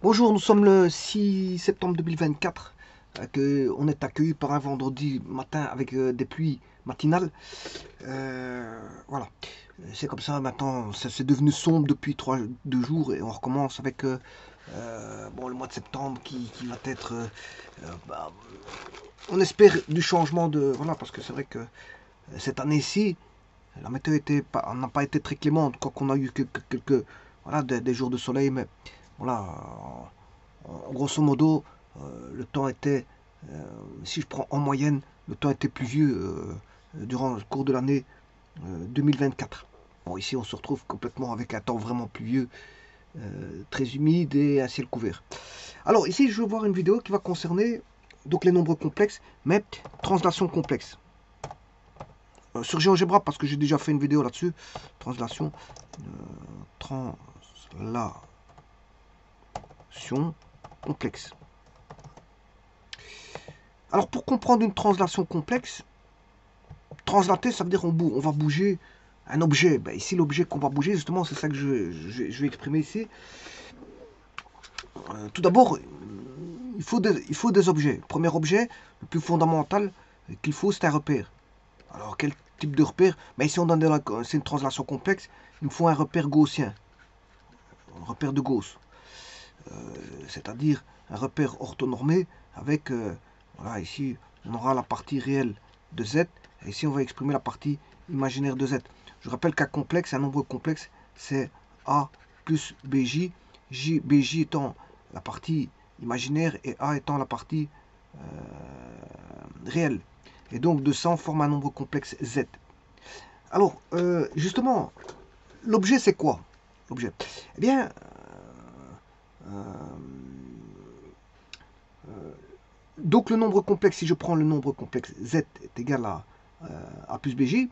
Bonjour, nous sommes le 6 septembre 2024. On est accueilli par un vendredi matin avec des pluies matinales. Voilà, c'est comme ça maintenant. C'est devenu sombre depuis 2 jours et on recommence avec bon, le mois de septembre qui va être. Bah, on espère du changement de. Voilà, parce que c'est vrai que cette année-ci, la météo n'a pas été très clémente. Quoi qu'on a eu quelques voilà, des jours de soleil, mais voilà. Grosso modo, le temps était, si je prends en moyenne, le temps était pluvieux durant le cours de l'année 2024. Bon, ici, on se retrouve complètement avec un temps vraiment pluvieux, très humide et un ciel couvert. Alors, ici, je vais voir une vidéo qui va concerner donc les nombres complexes, mais translation complexe. Sur GeoGebra, parce que j'ai déjà fait une vidéo là-dessus, translation, translation complexe. Alors, pour comprendre une translation complexe, translater, ça veut dire on va bouger un objet. Ben, ici, l'objet qu'on va bouger, justement, c'est ça que je vais exprimer ici. Tout d'abord, il faut des objets. Le premier objet, le plus fondamental qu'il faut, c'est un repère. Alors, quel type de repère? Ben, ici, c'est une translation complexe. Il nous faut un repère gaussien, un repère de Gauss. C'est-à-dire un repère orthonormé avec, voilà, ici, on aura la partie réelle de Z, et ici, on va exprimer la partie imaginaire de Z. Je rappelle qu'un complexe, un nombre complexe, c'est A plus BJ, BJ étant la partie imaginaire et A étant la partie réelle. Et donc, de ça, on forme un nombre complexe Z. Alors, justement, l'objet, c'est quoi? L'objet. Eh bien, donc le nombre complexe, si je prends le nombre complexe Z est égal à A plus BJ,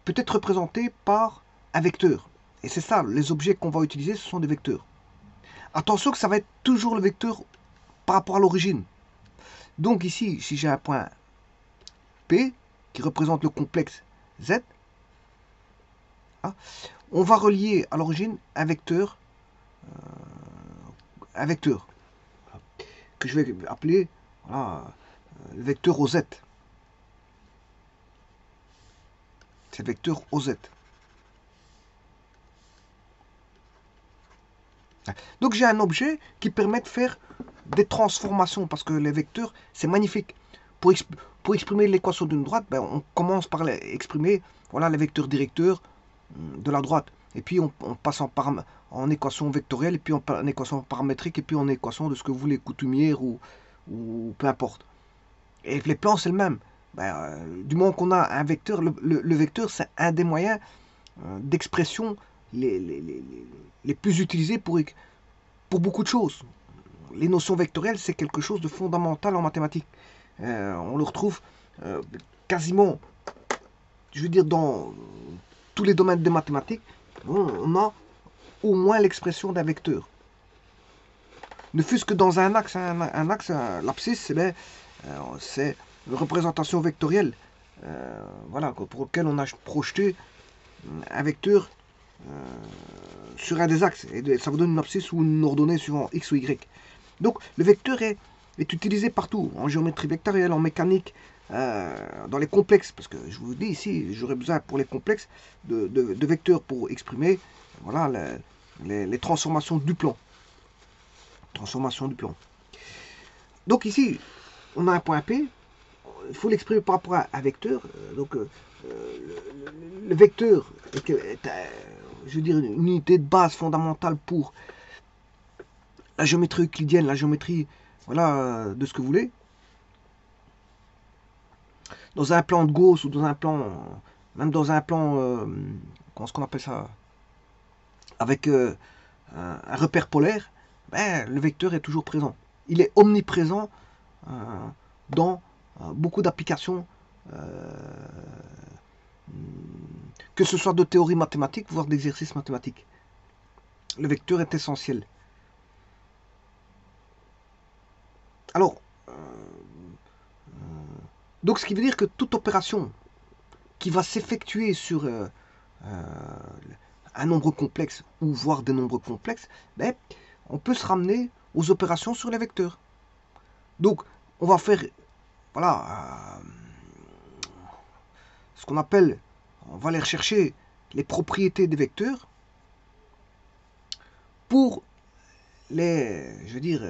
peut être représenté par un vecteur. Et c'est ça, les objets qu'on va utiliser, ce sont des vecteurs. Attention que ça va être toujours le vecteur par rapport à l'origine. Donc ici, si j'ai un point P qui représente le complexe Z, hein, on va relier à l'origine un vecteur que je vais appeler voilà, le vecteur OZ. C'est le vecteur OZ. Donc j'ai un objet qui permet de faire des transformations parce que les vecteurs, c'est magnifique. Pour exprimer l'équation d'une droite, ben, on commence par exprimer voilà, les vecteurs directeurs de la droite. Et puis on passe en équation vectorielle, et puis en équation paramétrique, et puis en équation de ce que vous voulez, coutumière ou peu importe. Et les plans, c'est le même. Ben, du moment qu'on a un vecteur, le vecteur, c'est un des moyens d'expression les plus utilisés pour beaucoup de choses. Les notions vectorielles, c'est quelque chose de fondamental en mathématiques. On le retrouve quasiment, je veux dire, dans tous les domaines des mathématiques, on a au moins l'expression d'un vecteur. Ne fût-ce que dans un axe, l'abscisse, c'est une représentation vectorielle, voilà, pour lequel on a projeté un vecteur sur un des axes. Et ça vous donne une abscisse ou une ordonnée suivant x ou y. Donc le vecteur est utilisé partout, en géométrie vectorielle, en mécanique, dans les complexes, parce que je vous dis ici, j'aurais besoin pour les complexes de vecteurs pour exprimer voilà, les transformations du plan. Transformation du plan. Donc ici, on a un point P, il faut l'exprimer par rapport à un vecteur. Donc le vecteur est, je veux dire, une unité de base fondamentale pour la géométrie euclidienne, la géométrie voilà, de ce que vous voulez. Dans un plan de Gauss ou dans un plan, même dans un plan, comment est-ce qu'on appelle ça, avec un repère polaire, ben, le vecteur est toujours présent. Il est omniprésent dans beaucoup d'applications, que ce soit de théorie mathématique, voire d'exercices mathématiques. Le vecteur est essentiel. Alors, donc ce qui veut dire que toute opération qui va s'effectuer sur un nombre complexe ou voire des nombres complexes, ben, on peut se ramener aux opérations sur les vecteurs. Donc, on va faire, voilà, ce qu'on appelle, on va aller rechercher les propriétés des vecteurs pour les, je veux dire,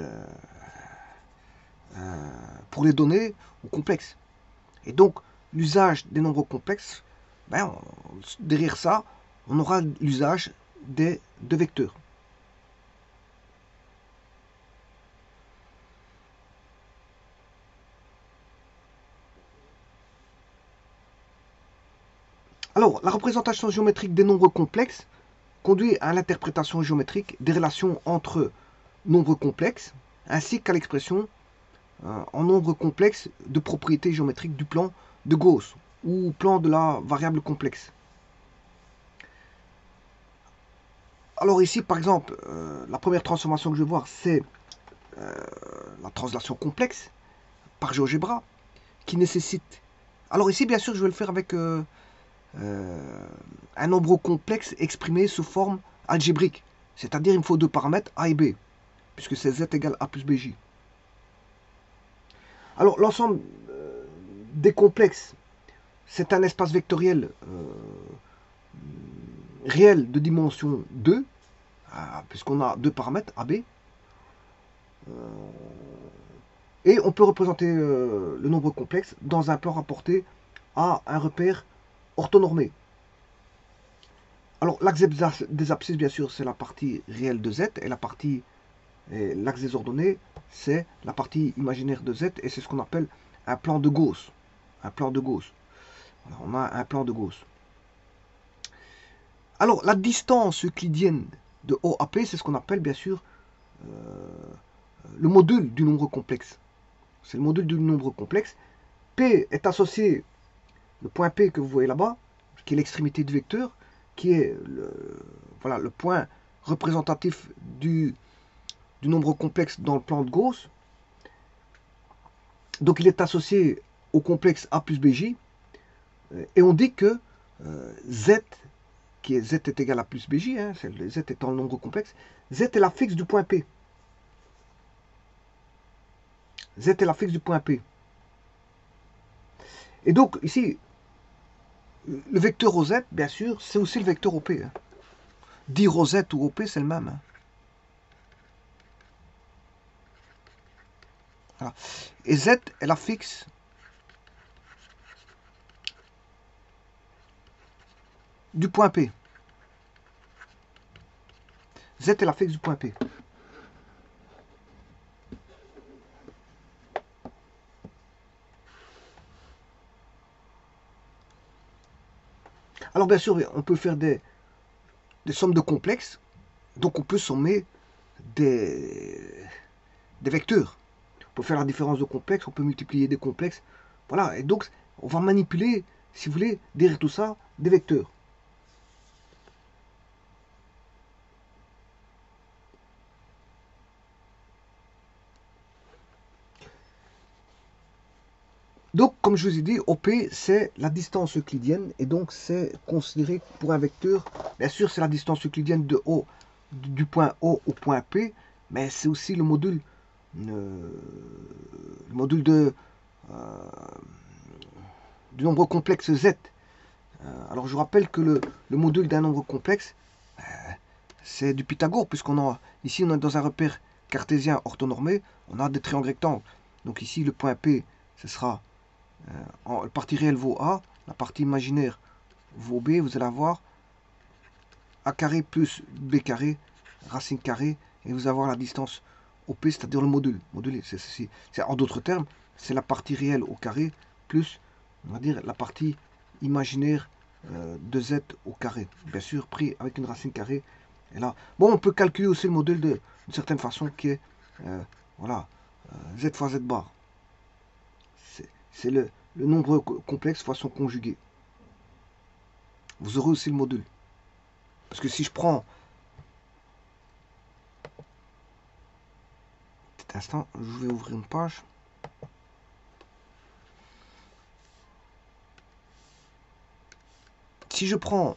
pour les donner au complexe. Et donc, l'usage des nombres complexes, ben, derrière ça, on aura l'usage de vecteurs. Alors, la représentation géométrique des nombres complexes conduit à l'interprétation géométrique des relations entre nombres complexes, ainsi qu'à l'expression en nombre complexe de propriétés géométriques du plan de Gauss ou plan de la variable complexe. Alors ici, par exemple, la première transformation que je vais voir, c'est la translation complexe par GeoGebra, qui nécessite... Alors ici, bien sûr, je vais le faire avec un nombre complexe exprimé sous forme algébrique. C'est-à-dire, il me faut deux paramètres, A et B, puisque c'est Z égale A plus BJ. Alors, l'ensemble des complexes, c'est un espace vectoriel réel de dimension 2, puisqu'on a deux paramètres, AB. Et on peut représenter le nombre complexe dans un plan rapporté à un repère orthonormé. Alors, l'axe des abscisses, bien sûr, c'est la partie réelle de Z, et l'axe des ordonnées, c'est la partie imaginaire de Z, et c'est ce qu'on appelle un plan de Gauss. Un plan de Gauss. Voilà, on a un plan de Gauss. Alors, la distance euclidienne de O à P, c'est ce qu'on appelle, bien sûr, le module du nombre complexe. C'est le module du nombre complexe. P est associé, le point P que vous voyez là-bas, qui est l'extrémité du vecteur, qui est voilà, le point représentatif du nombre complexe dans le plan de Gauss. Donc il est associé au complexe A plus BJ. Et on dit que Z, qui est Z est égal à plus BJ, hein, Z étant le nombre complexe, Z est la fixe du point P. Z est la fixe du point P. Et donc ici, le vecteur OZ, bien sûr, c'est aussi le vecteur OP. Hein. Dire OZ ou OP, c'est le même. Hein. Voilà. Et Z est la fixe du point P. Z est la fixe du point P. Alors bien sûr, on peut faire des sommes de complexes. Donc on peut sommer des vecteurs. On peut faire la différence de complexes, on peut multiplier des complexes. Voilà, et donc on va manipuler, si vous voulez, derrière tout ça, des vecteurs. Donc, comme je vous ai dit, OP, c'est la distance euclidienne, et donc c'est considéré pour un vecteur. Bien sûr, c'est la distance euclidienne de O, du point O au point P, mais c'est aussi le module de, du nombre complexe Z. Alors, je vous rappelle que le module d'un nombre complexe, c'est du Pythagore, puisqu'on a ici, on est dans un repère cartésien orthonormé, on a des triangles rectangles. Donc ici, le point P, ce sera la partie réelle vaut A, la partie imaginaire vaut B, vous allez avoir A carré plus B carré, racine carrée, et vous allez avoir la distance OP, c'est-à-dire le module. Module, c'est ceci. En d'autres termes, c'est la partie réelle au carré plus, on va dire, la partie imaginaire de Z au carré. Bien sûr, pris avec une racine carrée. Et là, bon, on peut calculer aussi le module d'une certaine façon qui est, voilà, Z fois Z bar. C'est le nombre complexe fois son conjugué. Vous aurez aussi le module. Parce que si je prends... Petit instant, je vais ouvrir une page. Si je prends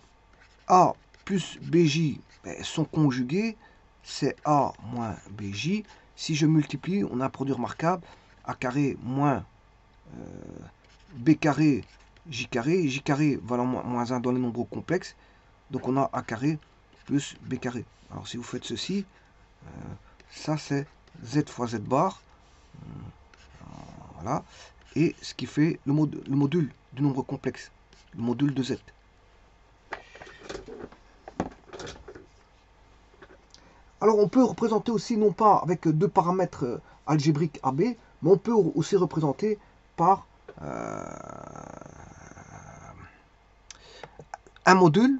A plus BJ, son conjugué, c'est A moins BJ. Si je multiplie, on a un produit remarquable. A carré moins B carré, J carré valant moins 1 dans les nombres complexes. Donc on a A carré plus B carré. Alors si vous faites ceci, ça c'est Z fois Z bar. Voilà. Et ce qui fait le module du nombre complexe, le module de Z. Alors on peut représenter aussi, non pas avec deux paramètres algébriques AB, mais on peut aussi représenter par un module.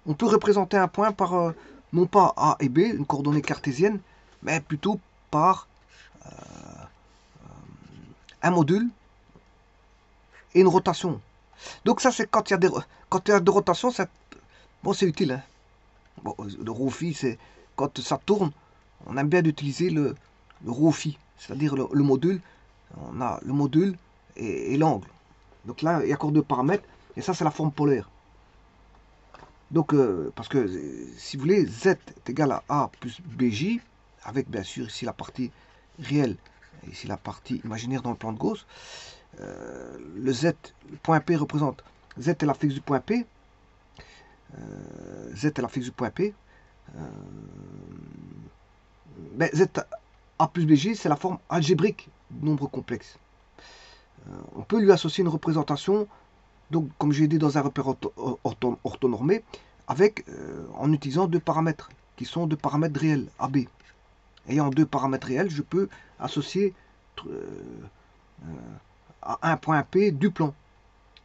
On peut représenter un point par, non pas A et B, une coordonnée cartésienne, mais plutôt par un module et une rotation. Donc ça, c'est quand il y a des rotations, bon, c'est utile. Hein. Bon, le rho phi, c'est quand ça tourne, on aime bien d'utiliser le rho phi, c'est-à-dire le module. On a le module et l'angle. Donc là, il y a encore deux paramètres, et ça, c'est la forme polaire. Donc, parce que, si vous voulez, Z est égal à A plus BJ, avec bien sûr ici la partie réelle, et ici la partie imaginaire dans le plan de Gauss. Le Z, le point P représente Z est la fixe du point P. Z est la fixe du point P. Ben, Z A plus BJ, c'est la forme algébrique du nombre complexe. On peut lui associer une représentation, donc comme j'ai dit dans un repère orthonormé, avec, en utilisant deux paramètres, qui sont deux paramètres réels, AB. Ayant deux paramètres réels, je peux associer à un point P du plan.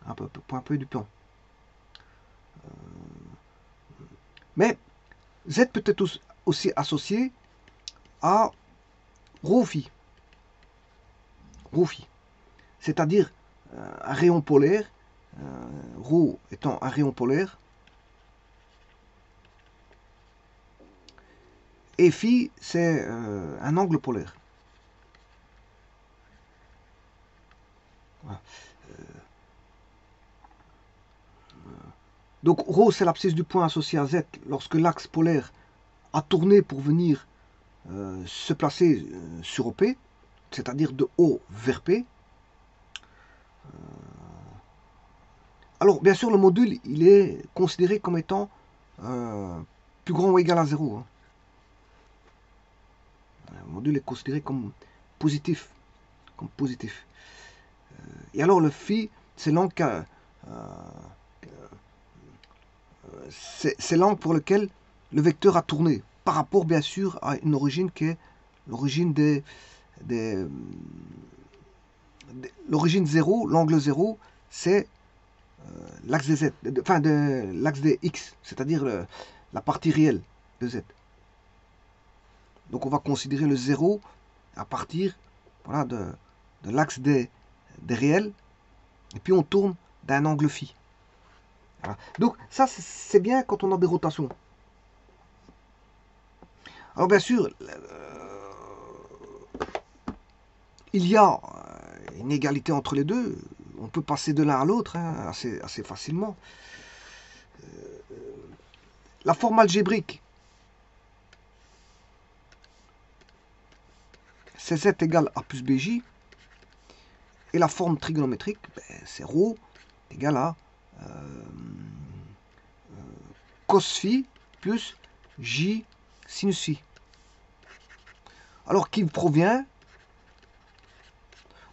Un point P du plan. Mais Z peut être aussi associé à rho phi. Rho phi. C'est-à-dire un rayon polaire, rho étant un rayon polaire, et phi, c'est un angle polaire. Voilà. Donc rho, c'est l'abscisse du point associé à Z lorsque l'axe polaire a tourné pour venir se placer sur OP, c'est-à-dire de O vers P. Alors, bien sûr, le module, il est considéré comme étant plus grand ou égal à 0. Hein. Le module est considéré comme positif. Et alors, le phi, c'est l'angle c'est l'angle pour lequel le vecteur a tourné, par rapport, bien sûr, à une origine qui est l'origine l'origine 0, l'angle 0, c'est l'axe des Z, enfin de l'axe des X, c'est-à-dire la partie réelle de Z. Donc on va considérer le 0 à partir voilà, de l'axe des réels, et puis on tourne d'un angle phi. Voilà. Donc ça c'est bien quand on a des rotations. Alors bien sûr, il y a une égalité entre les deux. On peut passer de l'un à l'autre hein, assez facilement. La forme algébrique, c'est Z égale A plus BJ. Et la forme trigonométrique, ben, c'est ρ égale à cos phi plus J sinus phi. Alors, qui provient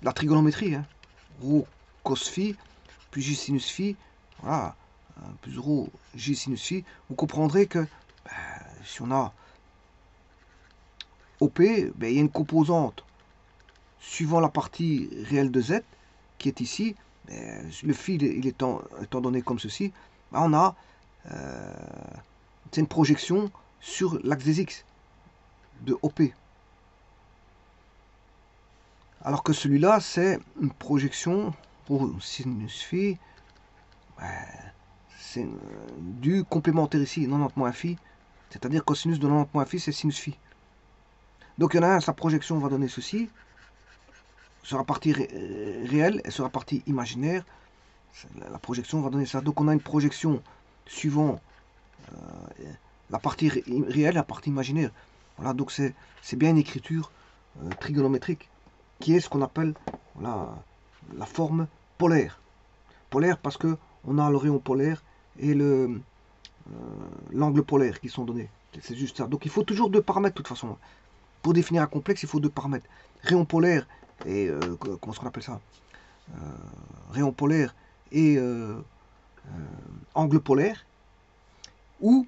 de la trigonométrie. Hein. Rho cos phi plus J sinus phi. Voilà. Plus rho J sinus phi. Vous comprendrez que ben, si on a OP, ben, il y a une composante suivant la partie réelle de Z qui est ici. Ben, le phi il étant donné comme ceci, ben, on a c'est une projection sur l'axe des X de OP. Alors que celui-là, c'est une projection pour sinus phi. C'est du complémentaire ici, 90 phi. C'est-à-dire cosinus de 90 phi, c'est sinus phi. Donc il y en a un, sa projection va donner ceci. Sur la partie réelle et sur la partie imaginaire, la projection va donner ça. Donc on a une projection suivant la partie réelle et la partie imaginaire. Voilà, donc c'est bien une écriture trigonométrique qui est ce qu'on appelle voilà, la forme polaire. Polaire parce que on a le rayon polaire et l'angle polaire qui sont donnés. C'est juste ça. Donc il faut toujours deux paramètres de toute façon. Pour définir un complexe, il faut deux paramètres. Rayon polaire et comment est-ce qu'on appelle ça, rayon polaire et angle polaire, ou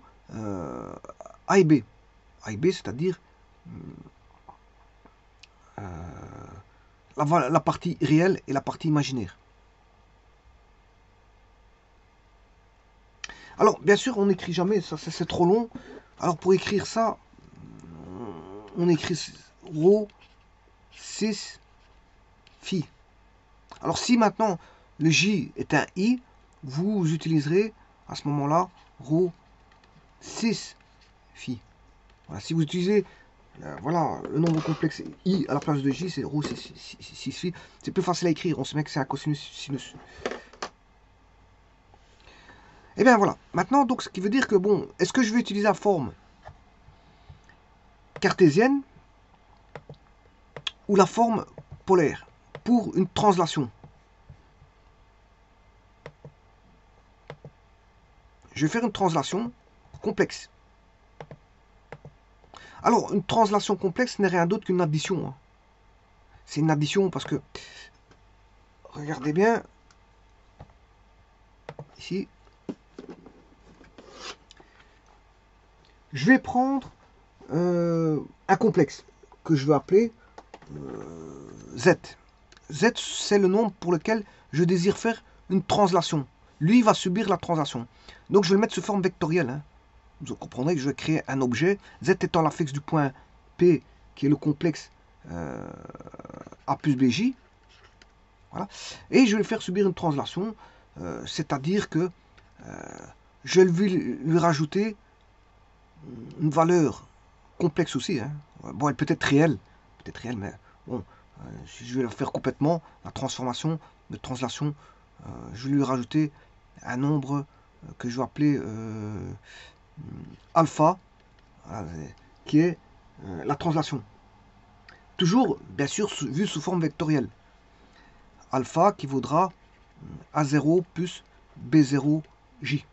A et B. A et B, c'est-à-dire la partie réelle et la partie imaginaire. Alors, bien sûr, on n'écrit jamais, ça c'est trop long. Alors, pour écrire ça, on écrit ρ 6 phi. Alors, si maintenant le J est un I, vous utiliserez à ce moment-là ρ 6 phi. Voilà, si vous utilisez voilà, le nombre complexe I à la place de J, c'est ρ 6 phi. C'est plus facile à écrire, on se met que c'est un cosinus sinus. Et bien voilà, maintenant, donc, ce qui veut dire que, bon, est-ce que je vais utiliser la forme cartésienne ou la forme polaire pour une translation? Je vais faire une translation complexe. Alors, une translation complexe n'est rien d'autre qu'une addition. Hein. C'est une addition parce que, regardez bien, ici, je vais prendre un complexe que je vais appeler Z. Z, c'est le nombre pour lequel je désire faire une translation. Lui va subir la translation. Donc je vais le mettre sous forme vectorielle. Hein. Vous comprendrez que je vais créer un objet, Z étant l'affix du point P, qui est le complexe A plus BJ. Voilà. Et je vais le faire subir une translation, c'est-à-dire que je vais lui rajouter une valeur complexe aussi. Hein. Bon, elle peut être réelle, mais bon, je vais la faire complètement, la transformation de translation, je vais lui rajouter un nombre que je vais appeler alpha, qui est la translation. Toujours, bien sûr, vu sous forme vectorielle. Alpha qui vaudra A0 plus B0J.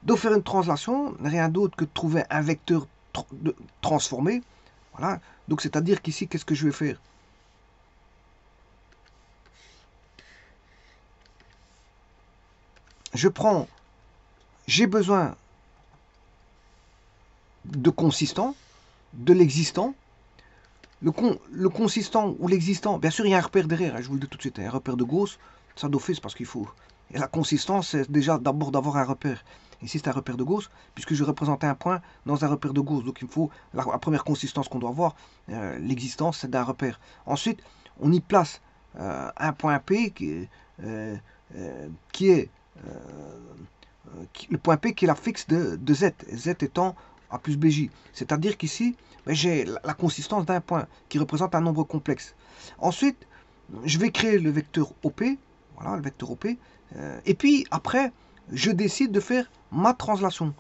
Donc faire une translation n'est rien d'autre que de trouver un vecteur transformé. Voilà. Donc c'est-à-dire qu'ici, qu'est-ce que je vais faire? Je prends, j'ai besoin de consistant, de l'existant. Le consistant ou l'existant, bien sûr, il y a un repère derrière, hein, je vous le dis tout de suite, un repère de Gauss, ça d'office parce qu'il faut. Et la consistance, c'est déjà d'abord d'avoir un repère. Ici, c'est un repère de Gauss, puisque je représente un point dans un repère de Gauss. Donc, il faut la première consistance qu'on doit avoir, l'existence, c'est d'un repère. Ensuite, on y place un point P qui est le point P qui est la fixe de Z, Z étant A plus BJ. C'est-à-dire qu'ici, ben, j'ai la consistance d'un point qui représente un nombre complexe. Ensuite, je vais créer le vecteur OP, voilà, le vecteur OP, et puis après, je décide de faire ma translation.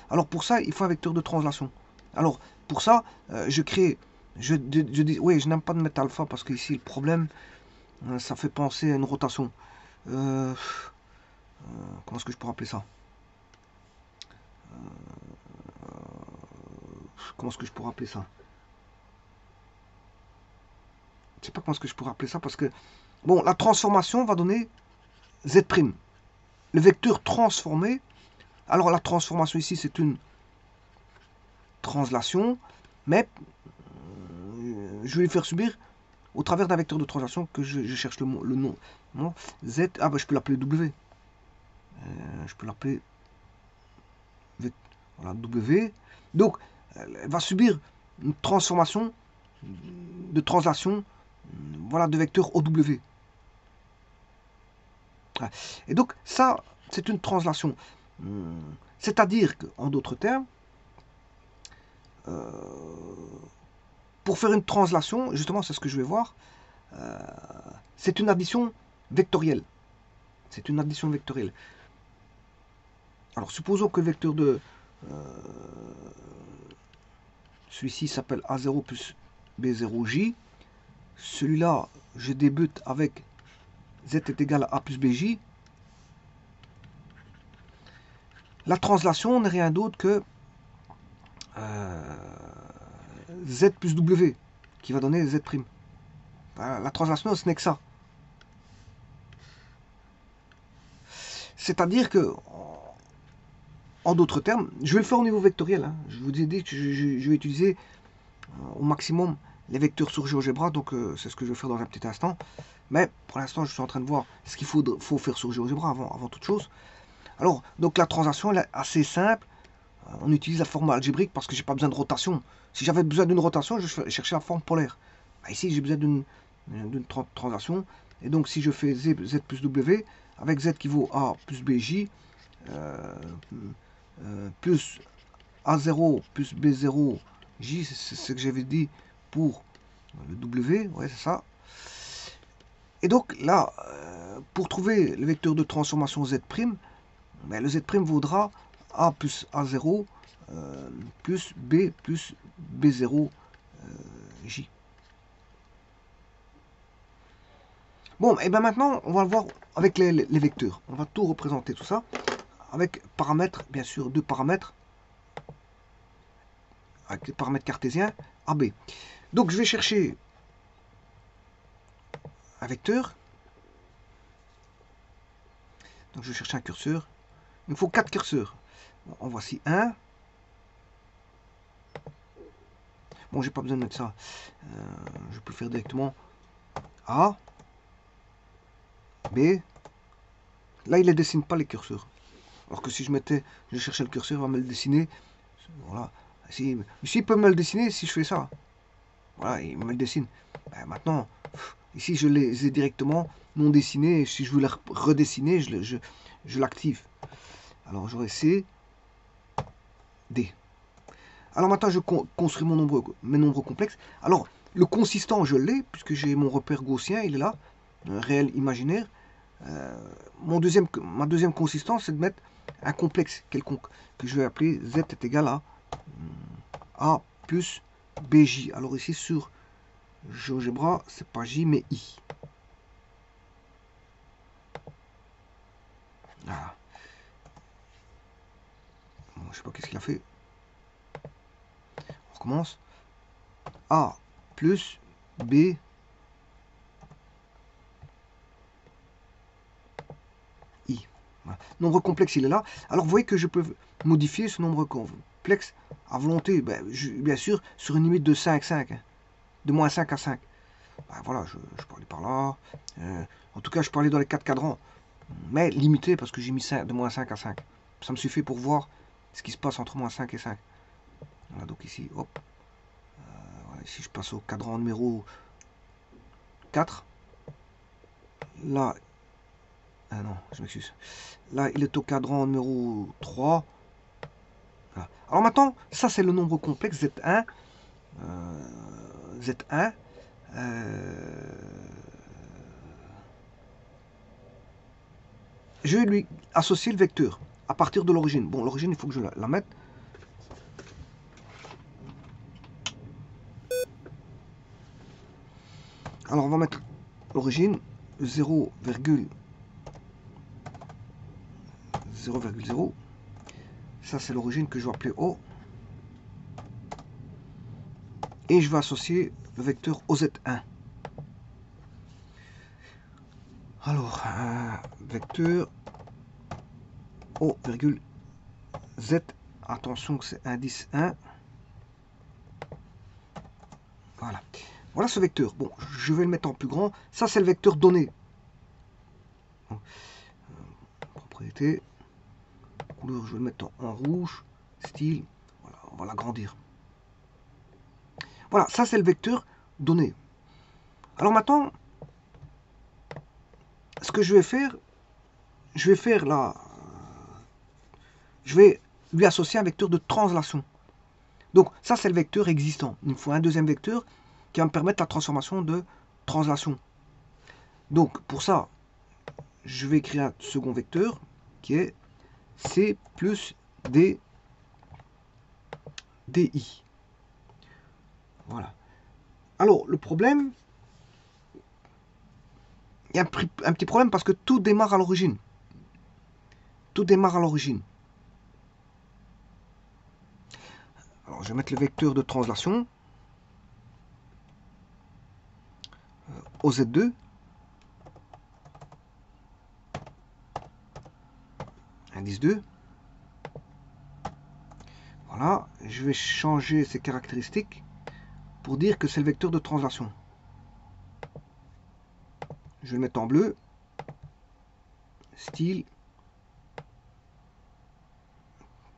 Alors pour ça, il faut un vecteur de translation. Alors pour ça, je crée, je dis, oui, je n'aime pas de mettre alpha parce que ici le problème, ça fait penser à une rotation. Comment est-ce que je pourrais appeler ça? Comment est-ce que je pourrais appeler ça? Je sais pas comment est-ce que je pourrais appeler ça parce que, bon, la transformation va donner Z'. Le vecteur transformé, alors la transformation ici c'est une translation, mais je vais le faire subir au travers d'un vecteur de translation que je cherche le nom. Z, ah bah je peux l'appeler W. Je peux l'appeler voilà, W. Donc, elle va subir une transformation de translation voilà, de vecteur OW. Et donc, ça, c'est une translation. C'est-à-dire qu'en d'autres termes, pour faire une translation, justement, c'est ce que je vais voir, c'est une addition vectorielle. C'est une addition vectorielle. Alors, supposons que le vecteur de celui-ci s'appelle A0 plus B0J. Celui-là, je débute avec Z est égal à A plus BJ. La translation n'est rien d'autre que Z plus W, qui va donner Z'. Voilà, la translation, ce n'est que ça. C'est-à-dire que, en d'autres termes, je vais le faire au niveau vectoriel. Hein. Je vous ai dit que je vais utiliser au maximum les vecteurs sur GeoGebra, donc c'est ce que je vais faire dans un petit instant. Mais pour l'instant, je suis en train de voir ce qu'il faut faire sur GeoGebra avant toute chose. Alors, donc la translation, elle est assez simple. On utilise la forme algébrique parce que j'ai pas besoin de rotation. Si j'avais besoin d'une rotation, je cherchais la forme polaire. Bah, ici, j'ai besoin d'une translation. Et donc, si je fais Z plus W, avec Z qui vaut A plus BJ, plus A0 plus B0, J, c'est ce que j'avais dit pour le W, ouais, c'est ça. Et donc, là, pour trouver le vecteur de transformation Z', ben, le Z' vaudra A plus A0 plus B0 J. Bon, et bien maintenant, on va le voir avec les vecteurs. On va tout représenter, tout ça, avec paramètres, bien sûr, deux paramètres, avec les paramètres cartésiens, AB. Donc, je vais chercher un vecteur. Donc, je vais chercher un curseur. Il me faut 4 curseurs. En voici un. Bon, j'ai pas besoin de mettre ça. Je peux le faire directement. A. B. Là, il ne dessine pas les curseurs. Alors que si je cherchais le curseur, il va me le dessiner. Voilà. Ici, il peut me le dessiner si je fais ça. Voilà, il me le dessine. Ben, maintenant, ici, je les ai directement non dessinés. Si je veux les redessiner, je l'active. Alors, j'aurai C, D. Alors maintenant, je construis mes nombres complexes. Alors, le consistant, je l'ai, puisque j'ai mon repère gaussien, il est là, un réel imaginaire. Ma deuxième consistance, c'est de mettre un complexe quelconque, que je vais appeler Z est égal à A plus BJ. Alors ici, sur GeoGebra, c'est pas J, mais I. Voilà. Bon, je sais pas qu'est-ce qu'il a fait. On recommence. A plus B I. Voilà. Nombre complexe, il est là. Alors, vous voyez que je peux modifier ce nombre complexe à volonté. Ben, bien sûr, sur une limite de 5, 5. Hein, de moins 5 à 5. Ben, voilà, je peux aller par là. En tout cas, je peux aller dans les 4 cadrans. Mais limité parce que j'ai mis de moins 5 à 5. Ça me suffit pour voir ce qui se passe entre moins 5 et 5. Voilà, donc ici, hop. Voilà, ici, je passe au cadran numéro 4. Là, ah non, je m'excuse. Là, il est au cadran numéro 3. Voilà. Alors maintenant, ça c'est le nombre complexe Z1. Z1. Je vais lui associer le vecteur à partir de l'origine. Bon, l'origine, il faut que je la mette. Alors, on va mettre l'origine 0,0. Ça, c'est l'origine que je vais appeler O. Et je vais associer le vecteur OZ1. Alors, vecteur O, Z. Attention que c'est indice 1. Voilà. Voilà ce vecteur. Bon, je vais le mettre en plus grand. Ça, c'est le vecteur donné. Propriété. Couleur, je vais le mettre en rouge. Style. Voilà, on va l'agrandir. Voilà, ça, c'est le vecteur donné. Alors maintenant, ce que je vais faire là, je vais lui associer un vecteur de translation. Donc, ça, c'est le vecteur existant. Il me faut un deuxième vecteur qui va me permettre la transformation de translation. Donc, pour ça, je vais écrire un second vecteur qui est C plus D, DI. Voilà. Alors, le problème, il y a un petit problème parce que tout démarre à l'origine. Tout démarre à l'origine. Alors, je vais mettre le vecteur de translation. OZ2. Indice 2. Voilà. Je vais changer ces caractéristiques pour dire que c'est le vecteur de translation. Je vais le mettre en bleu. Style.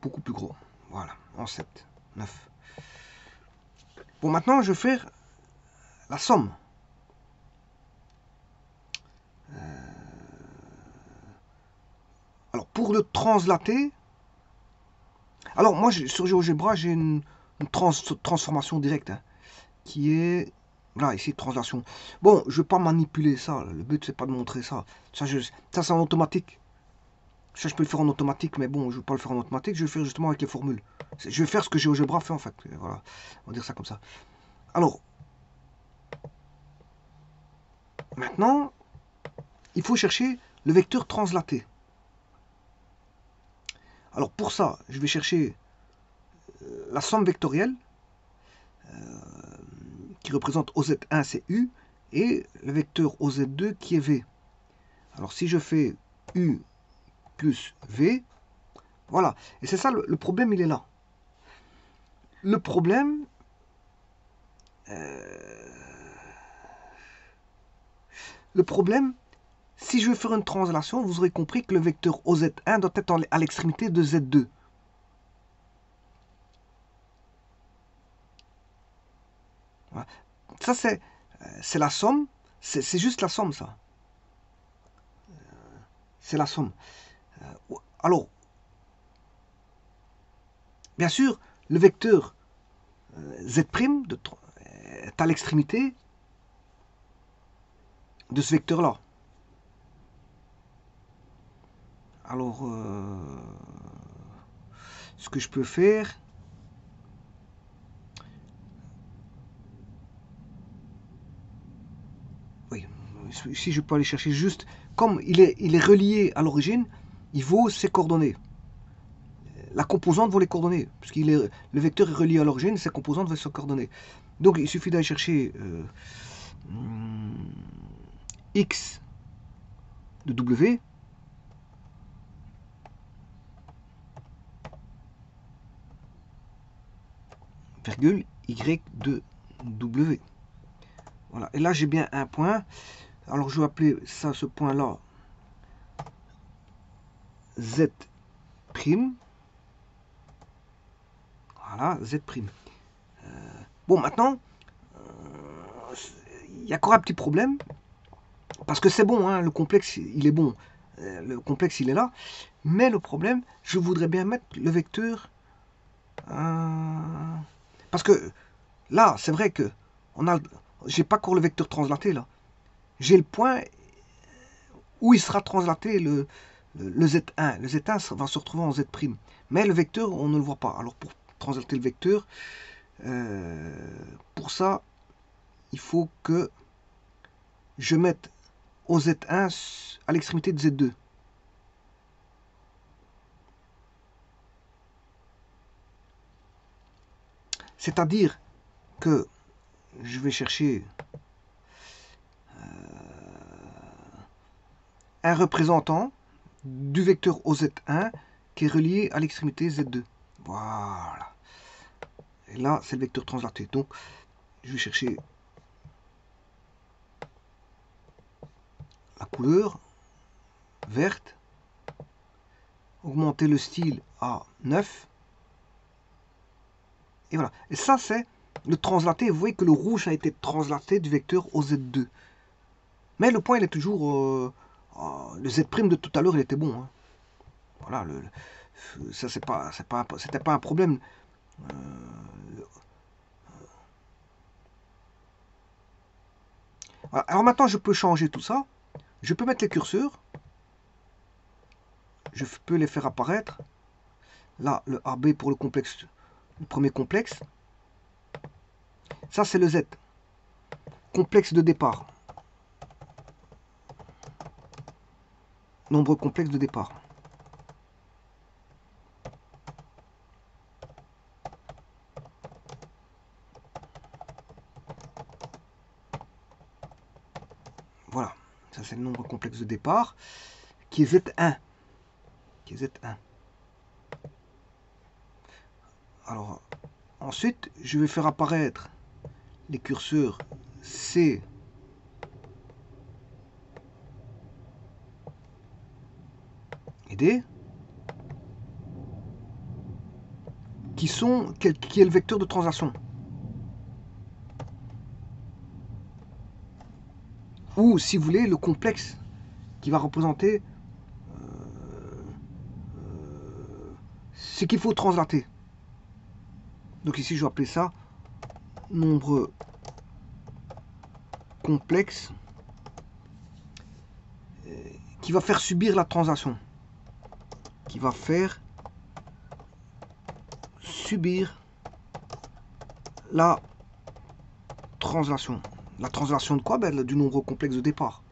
Beaucoup plus gros. Voilà. En 7. 9. Bon, maintenant, je vais faire la somme. Alors, pour le translater, alors moi, sur GeoGebra, j'ai une transformation directe, hein, qui est, là, ici, translation. Bon, je ne vais pas manipuler ça, le but, c'est pas de montrer ça. Ça, c'est en automatique. Ça, je peux le faire en automatique, mais bon, je ne vais pas le faire en automatique, je vais le faire justement avec les formules. Je vais faire ce que GeoGebra fait, en fait. Voilà, on va dire ça comme ça. Alors, maintenant, il faut chercher le vecteur translaté. Alors pour ça, je vais chercher la somme vectorielle qui représente OZ1 c'est U et le vecteur OZ2 qui est V. Alors si je fais U plus V, voilà. Et c'est ça le problème, il est là. Le problème, si je veux faire une translation, vous aurez compris que le vecteur OZ1 doit être à l'extrémité de Z2. Voilà. Ça, c'est la somme. C'est juste la somme, ça. C'est la somme. Alors, bien sûr, le vecteur Z' est à l'extrémité de ce vecteur-là. Alors, ce que je peux faire, oui, ici je peux aller chercher juste, comme il est relié à l'origine, il vaut ses coordonnées. La composante vaut les coordonnées, puisque le vecteur est relié à l'origine, ses composantes vaut ses coordonnées. Donc il suffit d'aller chercher x de w, virgule y de w. Voilà, et là j'ai bien un point. Alors je vais appeler ça, ce point-là, Z'. Voilà, Z'. Bon, maintenant, il y a encore un petit problème. Parce que c'est bon, hein, le complexe, il est bon. Le complexe, il est là. Mais le problème, je voudrais bien mettre le vecteur. Parce que là, c'est vrai que j'ai pas encore le vecteur translaté là. J'ai le point où il sera translaté le Z1. Le Z1 va se retrouver en Z'. Mais le vecteur, on ne le voit pas. Alors pour translater le vecteur, pour ça, il faut que je mette au Z1 à l'extrémité de Z2. C'est-à-dire que je vais chercher un représentant du vecteur OZ1 qui est relié à l'extrémité Z2. Voilà. Et là, c'est le vecteur translaté. Donc, je vais chercher la couleur verte, augmenter le style à 9. Et voilà. Et ça, c'est le translaté. Vous voyez que le rouge a été translaté du vecteur OZ2. Mais le point, il est toujours... le Z' de tout à l'heure, il était bon. Hein. Voilà. Ça, c'était pas un problème. Voilà. Alors maintenant, je peux changer tout ça. Je peux mettre les curseurs. je peux les faire apparaître. Là, le AB pour le complexe, le premier complexe. Ça, c'est le Z. Complexe de départ. Nombre complexe de départ. Voilà. Ça, c'est le nombre complexe de départ. Qui est Z1. Qui est Z1. Alors, ensuite, je vais faire apparaître les curseurs C et D, qui est le vecteur de translation. Ou, si vous voulez, le complexe qui va représenter ce qu'il faut translater. Donc ici, je vais appeler ça nombre complexe qui va faire subir la translation. Qui va faire subir la translation. La translation de quoi? Du nombre complexe de départ.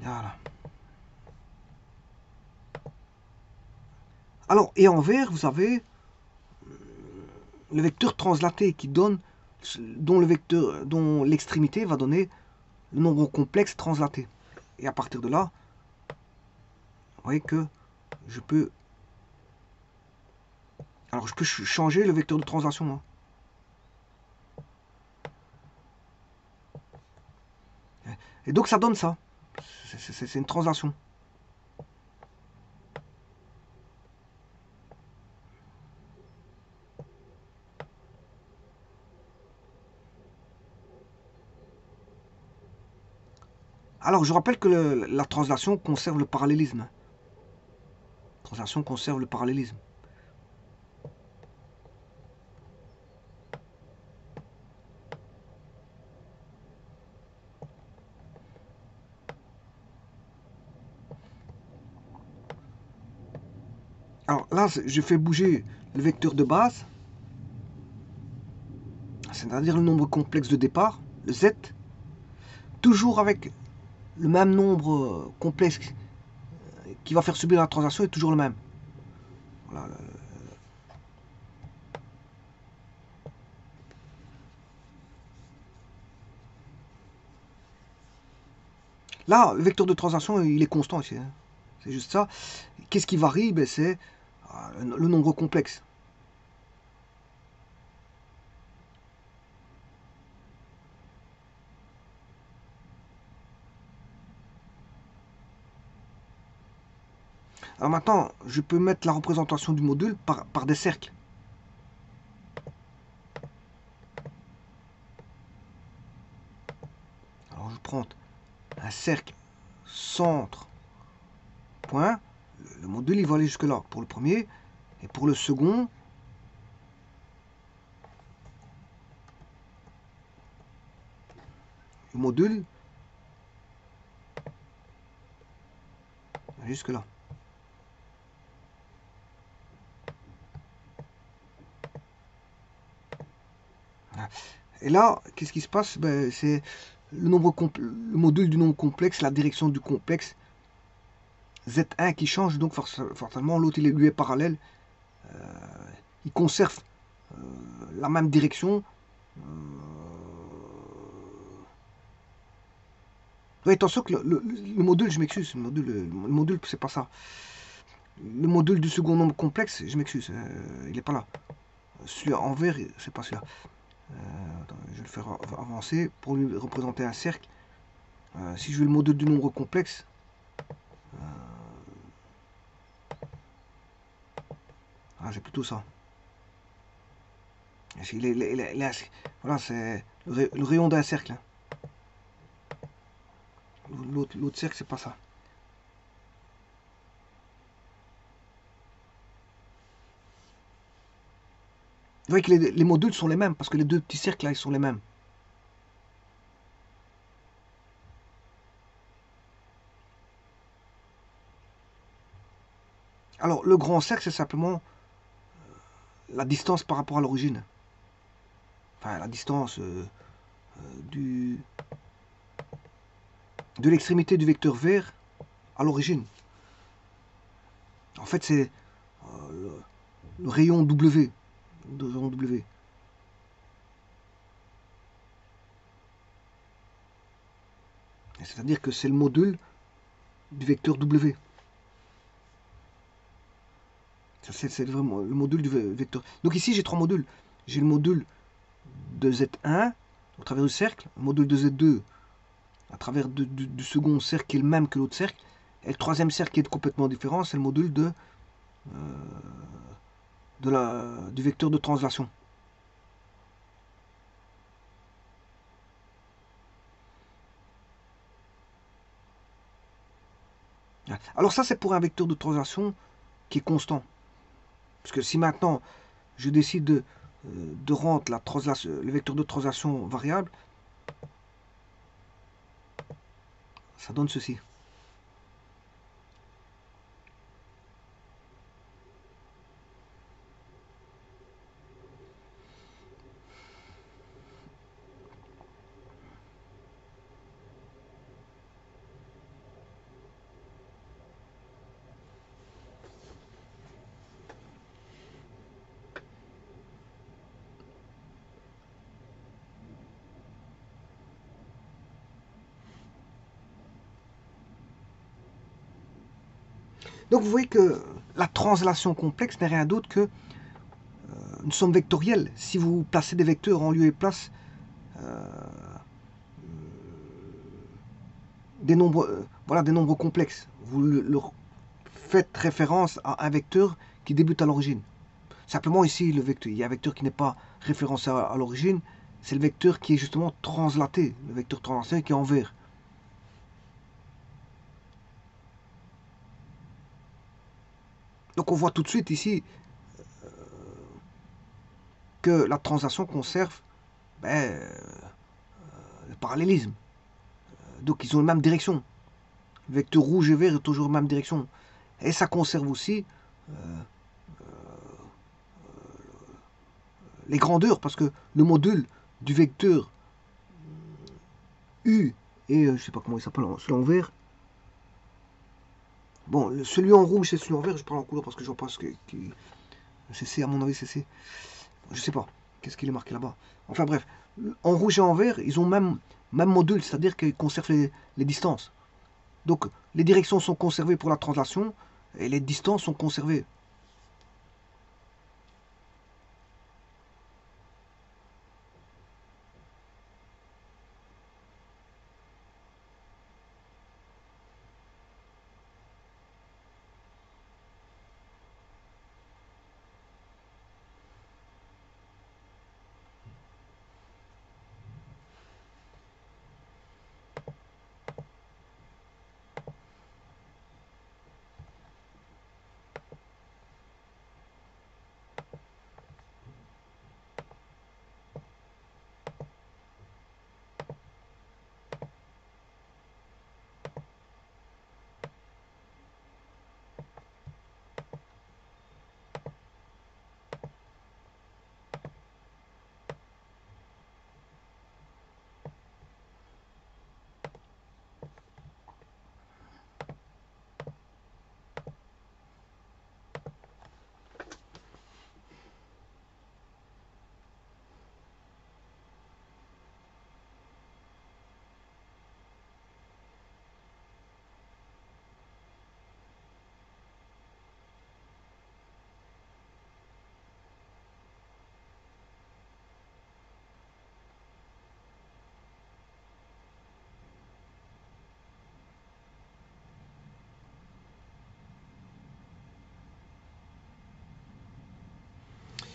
Voilà. Alors, et en vert, vous avez le vecteur translaté qui donne, dont l'extrémité va donner le nombre complexe translaté. Et à partir de là, vous voyez que je peux... Alors, je peux changer le vecteur de translation. Et donc, ça donne ça. C'est une translation. Alors, je rappelle que la translation conserve le parallélisme. La translation conserve le parallélisme. Alors là, je fais bouger le vecteur de base, c'est-à-dire le nombre complexe de départ, le Z, toujours avec le même nombre complexe qui va faire subir la translation est toujours le même. Voilà. Là, le vecteur de translation, il est constant ici. Hein. C'est juste ça. Qu'est-ce qui varie? C'est le nombre complexe. Alors maintenant, je peux mettre la représentation du module par des cercles. Alors je prends un cercle centre point. Le module il va aller jusque là pour le premier. Et pour le second, le module jusque là. Et là, qu'est-ce qui se passe? C'est le module du nombre complexe, la direction du complexe Z1 qui change, donc forcément l'autre lui est parallèle. Il conserve la même direction. Oui, attention que le module, je m'excuse, le module c'est pas ça. Le module du second nombre complexe, je m'excuse, il n'est pas là. Celui en vert, c'est pas celui-là. Je vais le faire avancer pour lui représenter un cercle. Si je veux le module du nombre complexe, c'est plutôt ça. Voilà, c'est le rayon d'un cercle. Hein. L'autre cercle, c'est pas ça. Vous voyez que les modules sont les mêmes, parce que les deux petits cercles là, ils sont les mêmes. Alors, le grand cercle, c'est simplement la distance par rapport à l'origine. Enfin, la distance de l'extrémité du vecteur vert à l'origine. En fait, c'est le rayon W. C'est-à-dire que c'est le module du vecteur W. C'est vraiment le module du vecteur. Donc ici, j'ai trois modules. J'ai le module de Z1 au travers du cercle, le module de Z2 à travers du second cercle qui est le même que l'autre cercle, et le troisième cercle qui est complètement différent, c'est le module du vecteur de translation. Alors ça, c'est pour un vecteur de translation qui est constant. Parce que si maintenant, je décide de rendre le vecteur de translation variable, ça donne ceci. Donc vous voyez que la translation complexe n'est rien d'autre que une somme vectorielle. Si vous placez des vecteurs en lieu et place des nombres, voilà, des nombres complexes, vous leur faites référence à un vecteur qui débute à l'origine. Simplement ici, il y a un vecteur qui n'est pas référencé à l'origine, c'est le vecteur qui est justement translaté, le vecteur translaté qui est en vert. Donc on voit tout de suite ici que la translation conserve le parallélisme. Donc ils ont la même direction. Le vecteur rouge et vert est toujours la même direction. Et ça conserve aussi les grandeurs, parce que le module du vecteur U et je sais pas comment il s'appelle, celui en vert. Bon, celui en rouge et celui en vert, je parle en couleur parce que j'en pense que c'est C, à mon avis c'est C. Je sais pas, qu'est-ce qu'il est marqué là-bas. Enfin bref, en rouge et en vert, ils ont même module, c'est-à-dire qu'ils conservent les distances. Donc les directions sont conservées pour la translation et les distances sont conservées.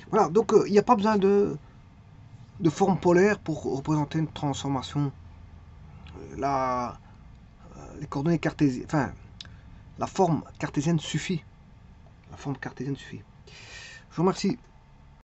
Voilà, donc il n'y a pas besoin de forme polaire pour représenter une transformation. Les coordonnées cartésiennes, enfin, la forme cartésienne suffit. La forme cartésienne suffit. Je vous remercie.